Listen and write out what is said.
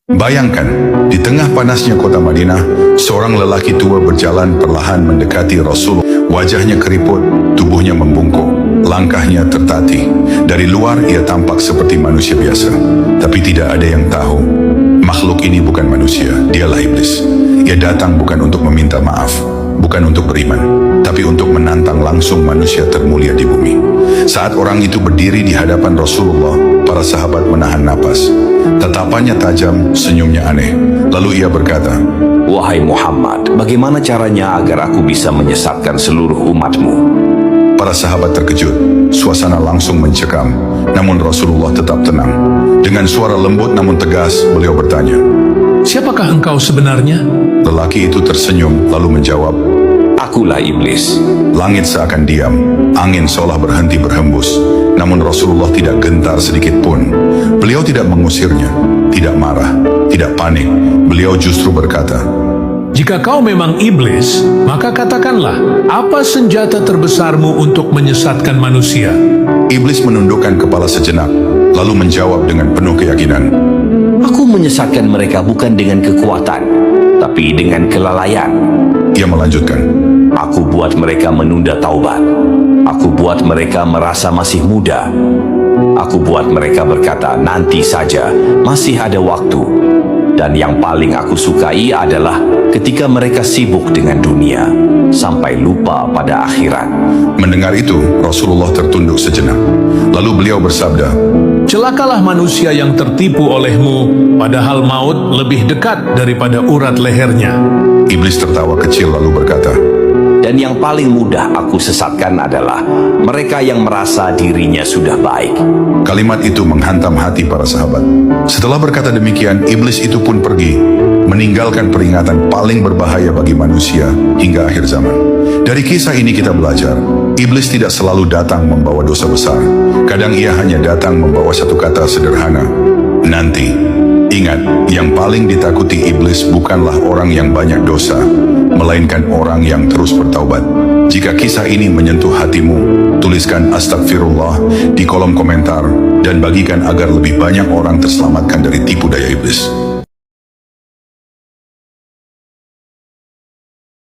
Bayangkan, di tengah panasnya kota Madinah, seorang lelaki tua berjalan perlahan mendekati Rasul. Wajahnya keriput, tubuhnya membungkuk, langkahnya tertatih. Dari luar ia tampak seperti manusia biasa, tapi tidak ada yang tahu. Makhluk ini bukan manusia, dialah iblis. Ia datang bukan untuk meminta maaf, bukan untuk beriman, tapi untuk menantang langsung manusia termulia di bumi. Saat orang itu berdiri di hadapan Rasulullah, para sahabat menahan napas. Tatapannya tajam, senyumnya aneh. Lalu ia berkata, "Wahai Muhammad, bagaimana caranya agar aku bisa menyesatkan seluruh umatmu?" Para sahabat terkejut, suasana langsung mencekam. Namun Rasulullah tetap tenang. Dengan suara lembut namun tegas, beliau bertanya, "Siapakah engkau sebenarnya?" Lelaki itu tersenyum lalu menjawab, "Akulah iblis." Langit seakan diam, angin seolah berhenti berhembus. Namun Rasulullah tidak gentar sedikit pun. Beliau tidak mengusirnya, tidak marah, tidak panik. Beliau justru berkata, "Jika kau memang iblis, maka katakanlah, apa senjata terbesarmu untuk menyesatkan manusia?" Iblis menundukkan kepala sejenak, lalu menjawab dengan penuh keyakinan, "Aku menyesatkan mereka bukan dengan kekuatan, tapi dengan kelalaian. Ia melanjutkan, Aku buat mereka menunda taubat. Aku buat mereka merasa masih muda. Aku buat mereka berkata, nanti saja, masih ada waktu. Dan yang paling aku sukai adalah ketika mereka sibuk dengan dunia, sampai lupa pada akhirat." Mendengar itu, Rasulullah tertunduk sejenak. Lalu beliau bersabda, "Celakalah manusia yang tertipu olehmu, padahal maut lebih dekat daripada urat lehernya." Iblis tertawa kecil lalu berkata, Dan yang paling mudah aku sesatkan adalah mereka yang merasa dirinya sudah baik. Kalimat itu menghantam hati para sahabat. Setelah berkata demikian, iblis itu pun pergi, meninggalkan peringatan paling berbahaya bagi manusia hingga akhir zaman. Dari kisah ini kita belajar, iblis tidak selalu datang membawa dosa besar. Kadang ia hanya datang membawa satu kata sederhana, nanti. Ingat, yang paling ditakuti iblis bukanlah orang yang banyak dosa, melainkan orang yang terus bertaubat. Jika kisah ini menyentuh hatimu, tuliskan astagfirullah di kolom komentar dan bagikan agar lebih banyak orang terselamatkan dari tipu daya iblis.